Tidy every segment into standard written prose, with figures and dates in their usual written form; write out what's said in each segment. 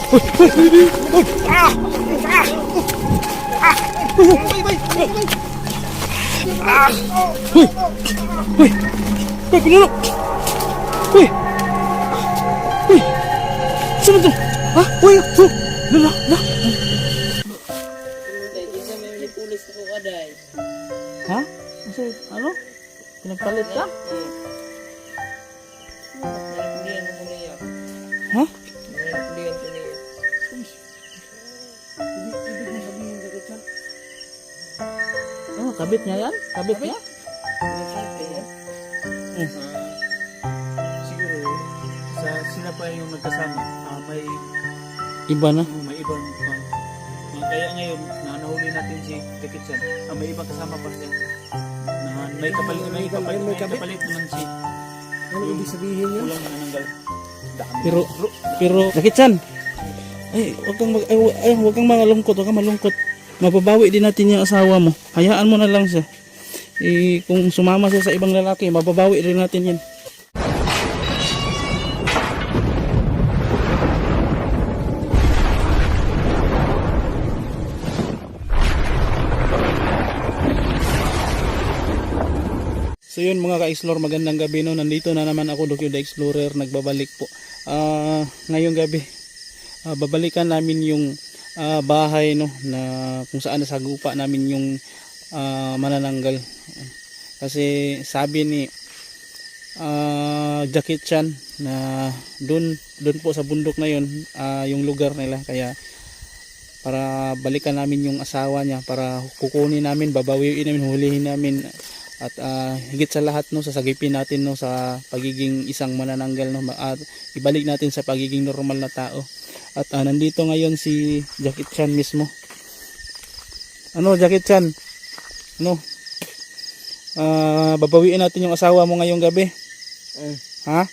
Pinuno! Uy! Uy! Saan ito? Ha? Uy! Lala! Ha? Ano? Pinagpalit ka? Ha? Oh, kabit niya yan? Kabit niya? Siguro sila pa yung nagkasama. May Iba na? may ibang kaya ngayon nahuli natin si Tekitsan. May ibang kasama pa siya. May kapalit naman si. Ano ibig sabihin yun? Kulang na nanggal. Pero Tekitsan. Ay, wag kang malungkot, Mababawi din natin yung asawa mo. Hayaan mo na lang siya. Kung sumama siya sa ibang lalaki, mababawi rin natin yan. So yun mga ka-explore, magandang gabi no. Nandito na naman ako, Dokyo the Explorer, nagbabalik po. Ngayong gabi, babalikan namin yung bahay no, na kung saan nasagupa namin yung manananggal. Kasi sabi ni Jackie Chan na doon po sa bundok na yun, yung lugar nila, kaya para balikan namin yung asawa niya, para kukunin namin, babawiin namin, hulihin namin, at higit sa lahat no, sasagipin natin no sa pagiging isang manananggal no, at ibalik natin sa pagiging normal na tao. At nandito ngayon si Jackie Chan mismo. Ano Jackie Chan? Ano? Babawiin natin yung asawa mo ngayong gabi. Ha?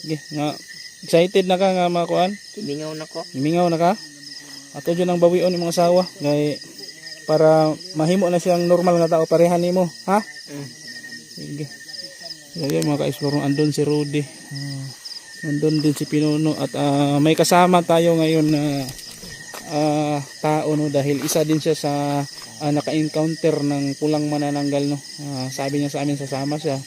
Okay, nga excited na ka nga makuan? Mingaw na ka? Ato dyan ang bawion yung mga asawa. Ngay para mahimo na siyang normal nga tao, parehan nimo, ha? Sige. So yun mga ka-explore, andun si Rudy. Andun din si Pinuno, at may kasama tayo ngayon na tao no, dahil isa din siya sa naka-encounter ng pulang manananggal no. Sabi niya sa amin sasama siya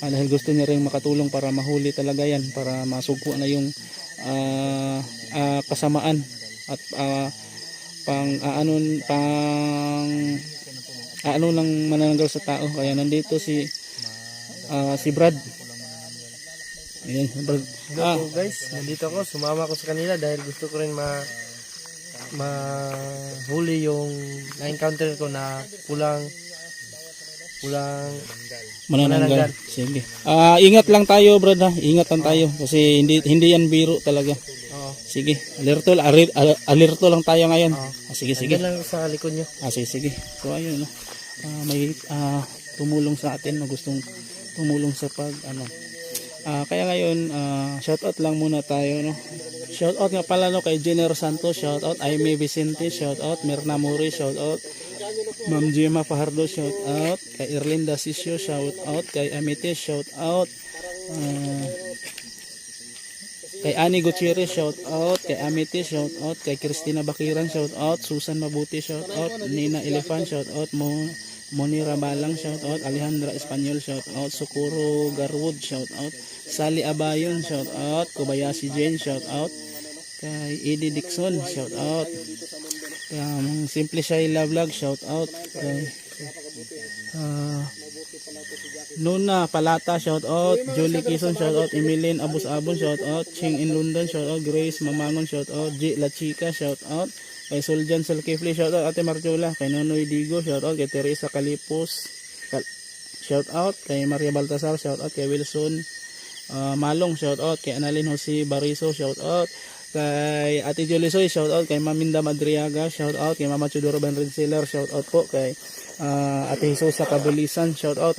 dahil gusto niya ring makatulong para mahuli talaga yan, para masugpo na yung kasamaan at ano lang manananggal sa tao. Kaya nandito si Brad. Ayan, Brad. So guys, nandito ako, sumama ako sa kanila dahil gusto ko rin mahuli yung na-encounter ko na pulang manananggal. Sige. Ingat lang tayo, Brad ha. Ingat lang tayo kasi hindi yan biro talaga. Sige, alerto lang tayo ngayon. Sige. Andyan lang sa likod nyo. Sige. So ayun no. May tumulong sa atin na gustong tumulong sa kaya ngayon shoutout lang muna tayo no. Shoutout nga pala no kay Jenner Santos, shoutout Aimee Vicente, shoutout Mirna Mori, shoutout Ma'am Gemma Fajardo, shoutout kay Erlinda Sisio, shoutout kay Amite, shoutout kay Ani Gutierrez, shout out kay Amity, shout out kay Christina Bakiran, shout out Susan Mabuti, shout out Nina Elefant, shout out Monira Balang, shout out Alejandra Espanyol, shout out Socorro Garwood, shout out Sally Abayon, shout out Kobayashi Jane, shout out kay Eddie Dixon, shout out kay Simple Shy Love Vlog, shout out kay Nuna Palata, shout out Julie Kison, shout out Emilyn Abus-Abon, shout out Ching in London, shout out Grace Mamangon, shout out G La Chica, shout out kay Soljan Salkifli, shout out Ate Marjola, kay Nonoy Digo, shout out kay Teresa Calipos, shout out kay Maria Baltasar, shout out kay Wilson Malong, shout out kay Annalyn Jose Bariso, shout out kay Ate Jolisoy, shout out kay Maminda Madriaga, shout out kay Mama Chudoro Banrenseller, shout out po kay Ate Jesus sa Kabulisan, shout out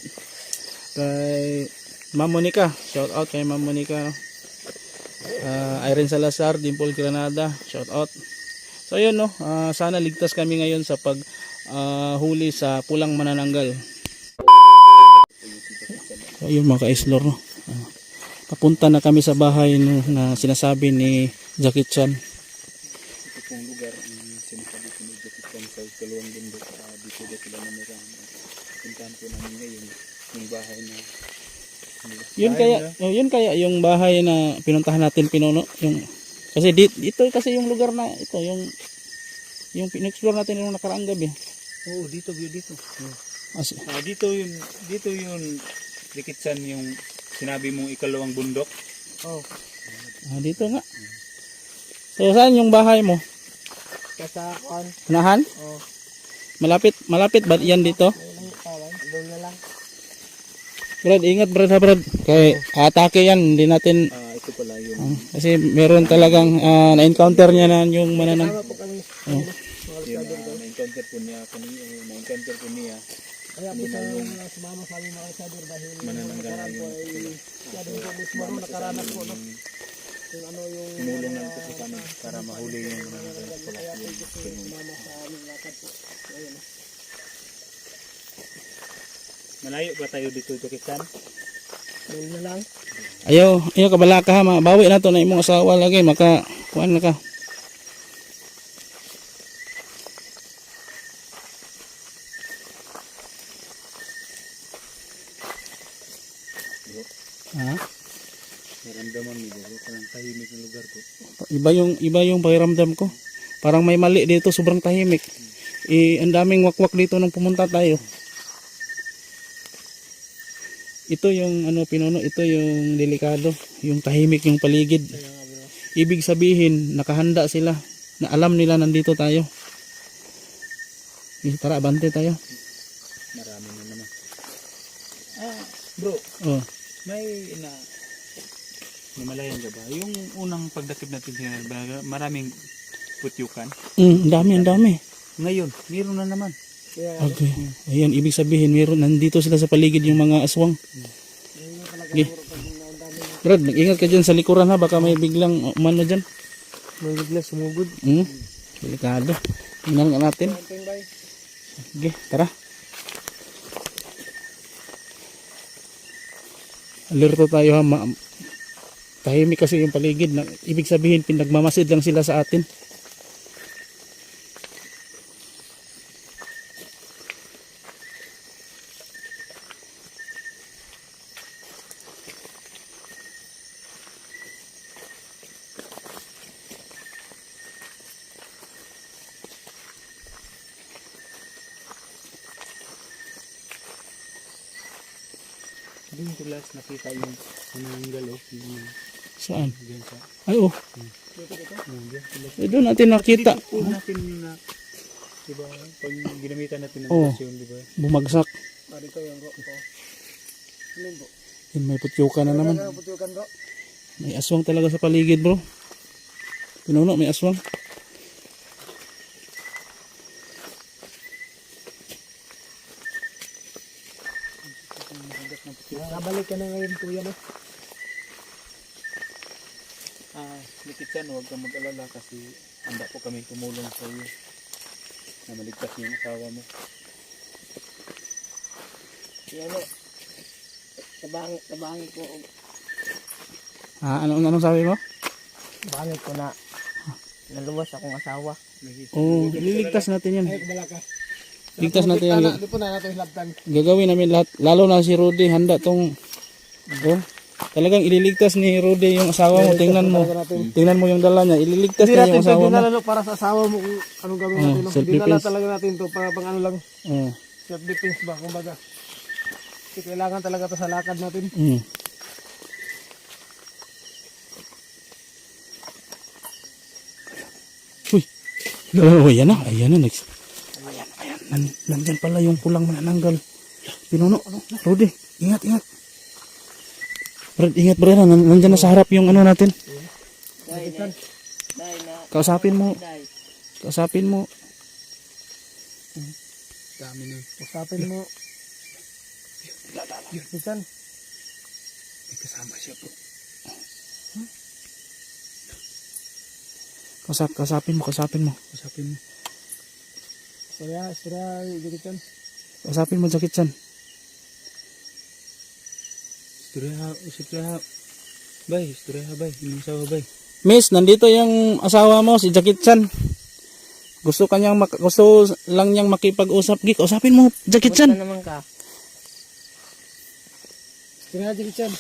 kay Ma'am Monica, shout out kay Ma'am Monica, Irene Salazar, Dimple Granada, shout out. So yun no, sana ligtas kami ngayon sa pag huli sa pulang manananggal. So yun mga ka-explore no, papunta na kami sa bahay no, na sinasabi ni Jackie Chan. Ito pong lugar ang sinasabi ko ni Jackie Chan sa Ikalawang Bundok. Dito na sila namirahan. Puntahan po namin ngayon yung bahay na Yun kaya yung bahay na pinuntahan natin, Pinuno, yung kasi dito kasi yung lugar na ito, yung pin-explore natin yung nakaraang gabi. Oo, dito dito. As, Dito yung Jackie Chan yung sinabi mong Ikalawang Bundok. Oh, dito nga. So saan yung bahay mo? kasakan. Unahan? Oh, Malapit ba yan dito? doon na lang. Brad, ingat Brad ha Brad. Kaya atake yan, hindi natin Ito pala yung kasi meron talagang na-encounter niya na yung mananang. Tama po kami. Oh. na-encounter po niya Kaya po sa sumama sa amin mga kasador dahil manananggal nakaraan po yung ay siya din po mismo nakaranas po no. Kung ano yung tumulong lang po sa amin para mahuli yung manananggal po kaya po yung gusto sumama sa aming lakad po. Ayun. Malayo ba tayo dito, Jackie Chan? Doon na lang. Ayaw kabalaka ha, mabawi na to na imong asawa lagi, maka kuan na ka. Ha? Naramdaman mo ba? Parang tahimik na lugar ko. Iba yung pakiramdam ko. Parang may mali dito, sobrang tahimik. Ang daming wakwak dito nung pumunta tayo. Ito yung Pinuno, ito yung delikado, yung tahimik yung paligid. Ibig sabihin, nakahanda sila, na alam nila nandito tayo. Tara, abante tayo. Marami na naman. Bro, Oh. may namalayan ka ba? Yung unang pagdakip natin sa maraming putyukan. Ang dami. Ngayon, meron na naman. Kaya Okay. Ayan, ibig sabihin, nandito sila sa paligid yung mga aswang. Okay. Brad, mag-ingat ka dyan sa likuran ha, baka may biglang umano dyan. may bigla sumugod. Delikado. Tingnan nga natin. Konting bay. Okay, tara. Alerto tayo ha. Tahimik kasi yung paligid. Ibig sabihin, pinagmamasid lang sila sa atin. Doon ko last nakita yung manananggal Saan? Diyan sa Ay, oh. diyan. Doon natin nakita. Dito natin na, diba, pag ginamitan natin ng Oo. presyon, diba? Bumagsak. Dito yung ro ko. Alin po? Yun, may putyukan na naman. Putukan ro. May aswang talaga sa paligid, bro. Pinuno, may aswang. Nabalik ka na ngayon kuya mo. Jackie Chan, huwag kang mag-alala kasi handa po kami tumulong sa iyo na maligtas yung asawa mo. Yan o. Tabangin ko. Anong sabi mo? Bangit ko na. Naluwas akong asawa. Oh, ililigtas natin yan. Ay, kumala ka. Ligtas natin yan. Di po na natin hilabtan. Gagawin namin lahat. Lalo na si Rudy, handa tong... Oh, talagang ililigtas ni Rudy yung asawa mo. Tingnan mo. Tingnan mo yung dala niya. Ililigtas Hindi niya natin yung asawa pwede mo. nalalo para sa asawa mo kung anong gawin natin. No? self Hindi defense. talaga natin to para pang ano lang. Oh. Self defense ba? Kumbaga. Kasi kailangan talaga to sa lakad natin. Uy. Oh, ayan na. Ayan na. Nandyan pala yung pulang manananggal. Pinuno. Rudy, ingat. Brad, ingat Brad. Nandyan na sa harap yung ano natin. Kausapin mo. Dami nun. Usapin mo. Bisan. May kasama siya po. Kausapin mo. Usapin mo. Istorya, Jackie-chan. Kausapin mo, Jackie-chan. Istorya ha. Bay. Yung asawa, bay. Miss, nandito yung asawa mo, si Jackie Chan. Gusto lang niyang makipag-usap. Gi, kausapin mo, Jackie Chan. Basta naman ka. Kaya Jackie Chan.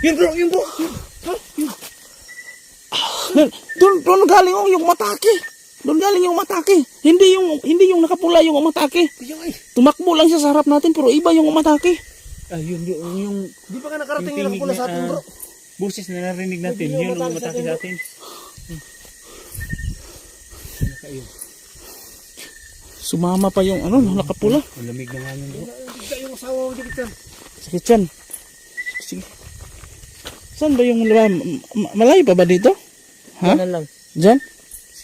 Yun bro. Doon galing yung matake. Doon galing yung matake. Hindi yung nakapula yung umatake. Tumakbo lang siya sa harap natin pero iba yung umatake. Yung Di pa ka nakarating yung nakapula sa atin bro. boses na narinig natin, yun ang matake sa atin. Sumama pa yung nakapula. Malamig na nga yun bro. Kita yung asawa mo Jackie Chan. Jackie Chan. Sige. Saan ba yung malayo pa ba dito? Ha? Ano lang. Diyan?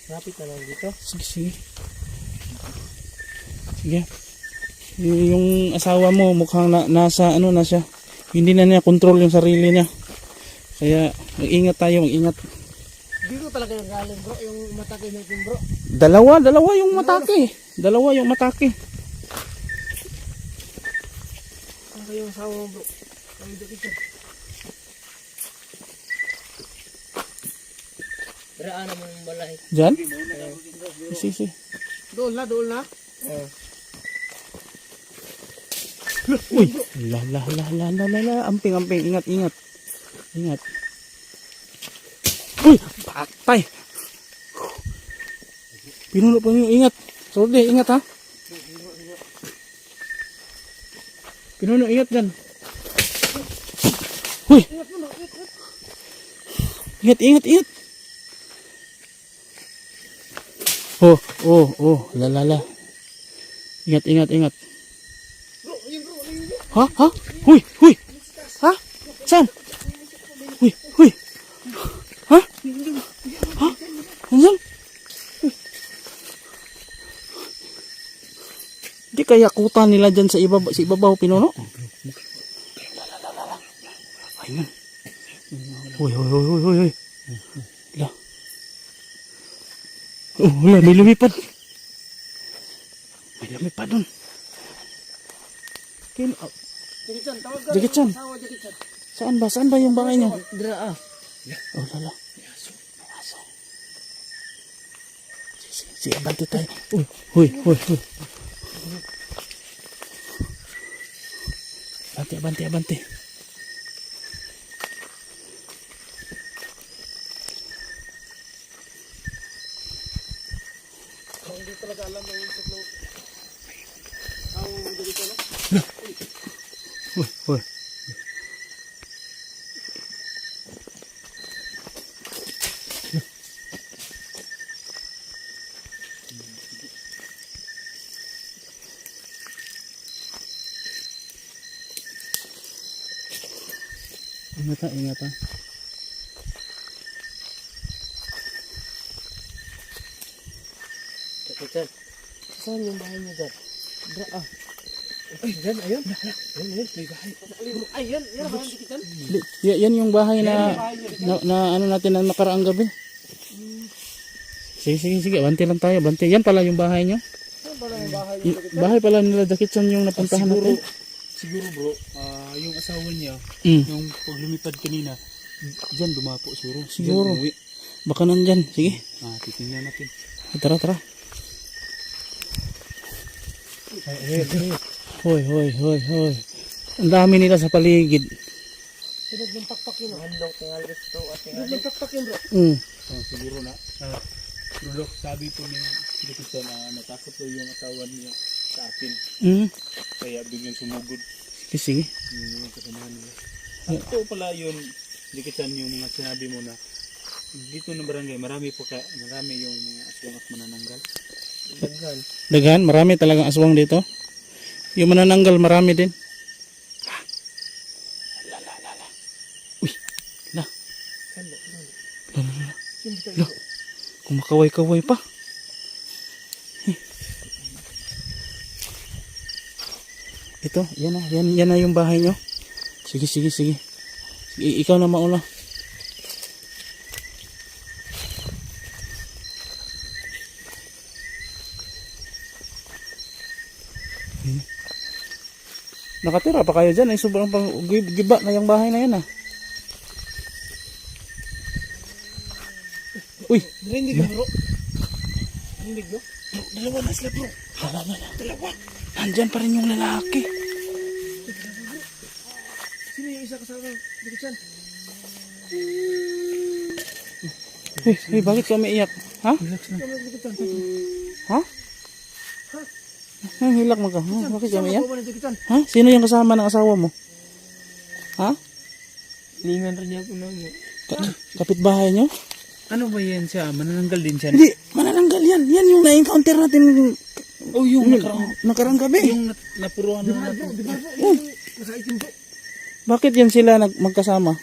Lapit na lang dito. Sige. Sige. Yung asawa mo mukhang nasa na siya. Hindi na niya control yung sarili niya. Kaya mag-ingat tayo, mag-ingat. Dito talaga yung galing bro, yung matake natin bro. Dalawa yung matake. Dalawa yung matake. Ang kayong asawa mo bro. Ang Jackie Chan. Daraan naman yung balay. Diyan? Sige. Doon na. Uy, la. Amping. Ingat. Uy, patay. Pinuno pa yung ingat. Sorry, ingat ha. Pinuno, ingat dyan. Uy. Ingat. Oh, la. Ingat. Ha? Huy. Ha? Saan? Huy. Ha? Andiyan? Di kaya kuta nila dyan sa ibabaw, Pinuno? Ayun. Huy. La. Wala, may lumipad. Dun. Jackie Chan, tawag ka. Jackie Chan. Asawa Jackie Chan. Saan ba yung bahay niyo? Dara. Oh, lala. May aso. Sige, abante tayo. Huy. Abante. Hindi talaga alam ng isip ng ang Jackie Chan. Huy. Ingat ha. Jackie Chan. Saan yung bahay niya dyan? Dara. Ayun, may bahay. Ay, yan ang bahay ni Jackie Chan. Yan yung bahay na ano natin na nakaraang gabi. Sige, abante lang tayo, abante. Yan pala yung bahay niyo. Saan pala yung bahay ni Jackie Chan? Bahay pala nila Jackie Chan yung napuntahan natin. Siguro bro, yung asawa niya, Mm. nung pag lumipad kanina, dyan dumapo siguro. Siguro. Dyan umuwi. Baka nandyan. Sige. Titingnan natin. Tara. Hoy. Ang dami nila sa paligid. Sunod ng pakpak yun. Handok, tingal gusto at Sunod ng pakpak yun bro. Siguro na. Pero sabi po ni Jackie na natakot daw yung asawa niya sa atin. Kaya biglang sumugod Sige. yung mga kasamahan nila. Ito pala yun, Jackie Chan, yung mga sinabi mo na dito ng barangay, marami yung mga aswang at manananggal. Daghan, marami talagang aswang dito. Yung manananggal, marami din. Uy, la. Kumakaway-kaway pa. Ito, yan na yung bahay nyo. Sige. Ikaw na mauna. Nakatira pa kayo dyan. Ay sobrang pang giba na yung bahay na yan ah. Uy, Narinig ka bro. Narinig no? dalawa na sila bro. Dalawa. Nandyan pa rin yung lalaki. Sino yung isa kasama? Dikitsan. Bakit kami iyak? Ha? Dikitsan. Ha? Hilak mo ka. Bakit kami iyak? Dikitsan. Ha? Sino yung kasama ng asawa mo? Ha? Lingan rin niya ako na mo. Kapitbahay nyo? Ano ba yan siya? Manananggal din siya. Hindi, manananggal yan. Yan yung na-encounter natin. Oh, yung Nakarang gabi. yung napuruan na natin. Nasa itim bro. Bakit yan sila magkasama?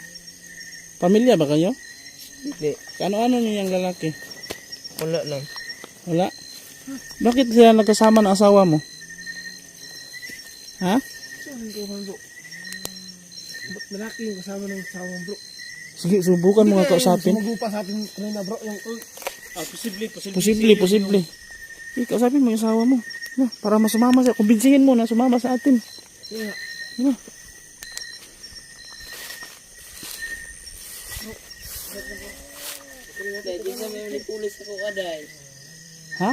Pamilya ba kayo? Hindi. Ano-ano nyo yung lalaki? Wala lang. Wala? Bakit sila nagkasama ng asawa mo? Ha? Saan ko bro? Ba't malaki yung kasama ng sawang bro? Sige, subukan mo nga kausapin. Sumagupa sa atin kanina bro. Yung Posible. Kausapin mo yung asawa mo. No, para masumama siya. Kumbinsihin mo na sumama sa atin. yeah. Ano? Dahil sa may manipulis ako kaday. Ha?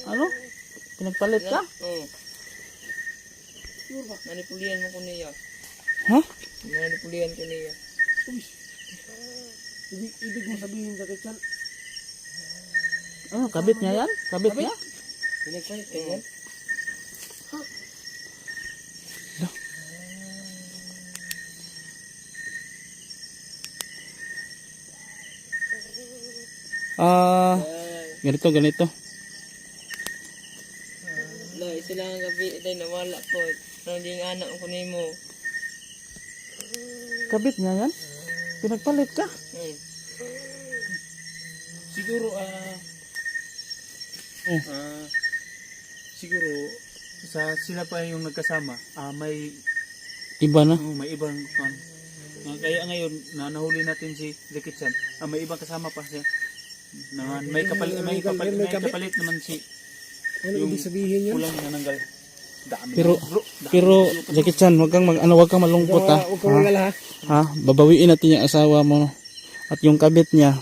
Ano? Pinagpalit ka? Oo. Manipulihan mo ko niya. Ha? Manipulihan ko niya. Ibig mo sabihin Dikitsan. Ano? Kabit niya yan? Kabit niya? Pinagpalit ka yan? Ganito. Wala, isa lang ang gabi. Dahil nawala ko. Hindi nga anak ko ni mo. Kabit niya yan? Pinagpalit ka? Siguro siguro sila pa yung nagkasama. May Iba na. may ibang kaya ngayon nahuli natin si Dikitsan. May ibang kasama pa siya. May kapalit naman si Ano yung ibig sabihin yun? kulang nananggal. Dami. Pero Jackie Chan, wag kang malungkot ha. Huwag kang magala ha. Ha? Babawiin natin yung asawa mo at yung kabit niya.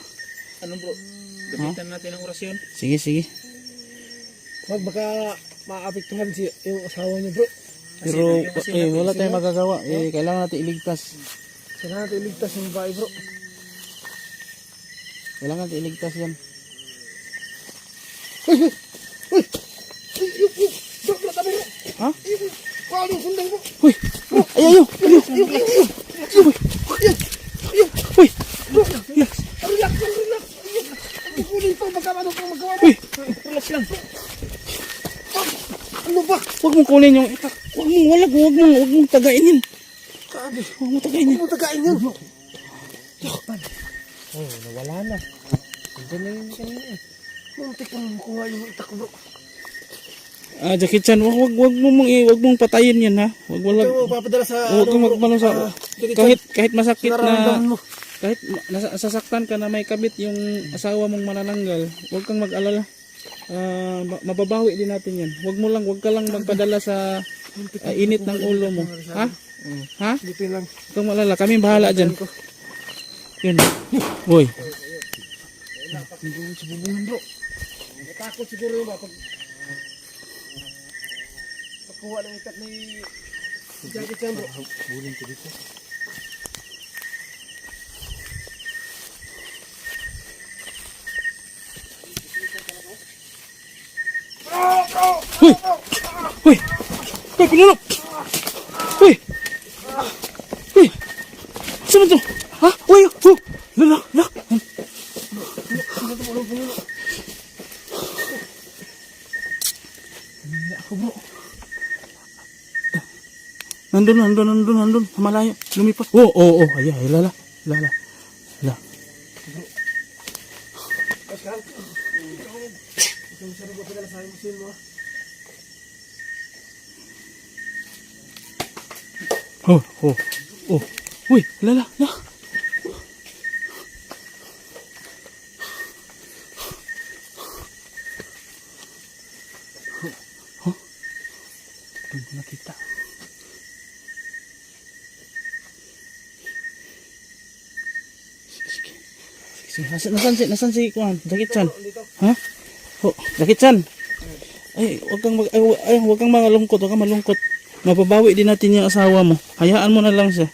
Ano bro? Gamitan natin ang orasyon. Sige. Wag baka maapektuhan si yung asawa niya bro. Pero wala tayong magagawa. Kailangan natin iligtas. Kailangan natin iligtas yung babae bro. Kailangan natin iligtas yan. Bro, tabi bro. Ha? Paano yung sundang bro? Uy! Ayaw! Uy! Relax. Ang kunin pa, magkano pang magawa mo? Uy! Relax lang. Ano ba? Huwag mong kunin yung itak. Huwag mong tagain yun. Sabi. Huwag mong tagain yun. Ano tagain yun? Oh, nawala na. Nandiyan na yun kanina eh. Muntik kang makuha yung itak bro. Jackie Chan, wag mong patayin yan ha. Huwag Ito papadala sa kang magmano sa kahit masakit na nararamdaman mo. kahit nasasaktan ka na may kabit yung asawa mong manananggal, huwag kang mag-alala. Mababawi din natin yan. Huwag ka lang magpadala sa init ng ulo mo. Ha? Ha? Dito lang. Huwag kang mag-alala. Kami bahala dyan. Yun. Uy. Hindi mo sibubuhan bro. Natakot siguro yun ba pag pagkuha ng itak ni Jackie Chan bro. Bulin ko dito. Uy! Uy, pinulog! Uy! Uy! Saan to? Ha? Uy! Lala! Nandun. Malayo. Lumipas. Oo. Ay, lala. Pascal. Ikaw sarap ba pinala sa akin musin mo? Oh. Uy, lala. Nakita. Sige. Sige. Nasan si Kuan? Jackie-chan? Ha? Oh, Jackie-chan. Ay, wag kang malungkot, wag kang malungkot. Mababawi din natin yung asawa mo. Hayaan mo na lang siya.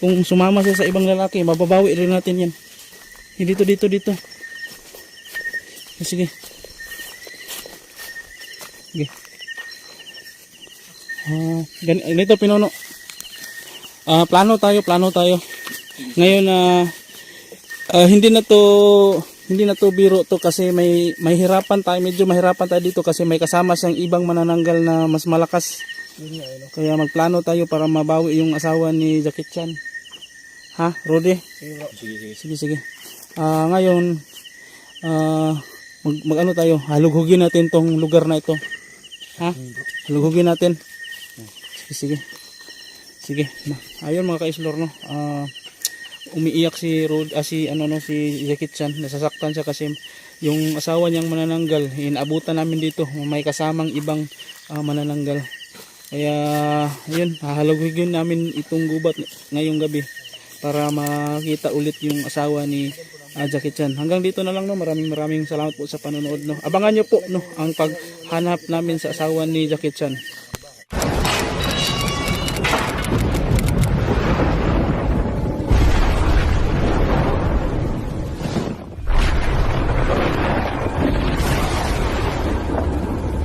Kung sumama siya sa ibang lalaki, mababawi rin natin yan. Dito. Sige. Sige. Ganito pinuno. Plano tayo. Ngayon hindi na to biro to kasi may medyo mahirapan tayo dito kasi may kasama siyang ibang manananggal na mas malakas. Kaya magplano tayo para mabawi yung asawa ni Jackie-chan. Ha, Rudy? Sige. Ngayon mag-ano tayo, halughugin natin tong lugar na ito. Ha? Halughugin natin. Sige. Ayun mga ka-explore, no. Umiiyak si Jackie-chan, nasasaktan siya kasi yung asawa niyang manananggal, inaabutan namin dito, may kasamang ibang manananggal. Kaya yun, hahalughugin namin itong gubat ngayong gabi para makita ulit yung asawa ni Jackie-chan. Hanggang dito na lang, no. Maraming salamat po sa panonood, no. Abangan niyo po, no, ang paghanap namin sa asawa ni Jackie-chan.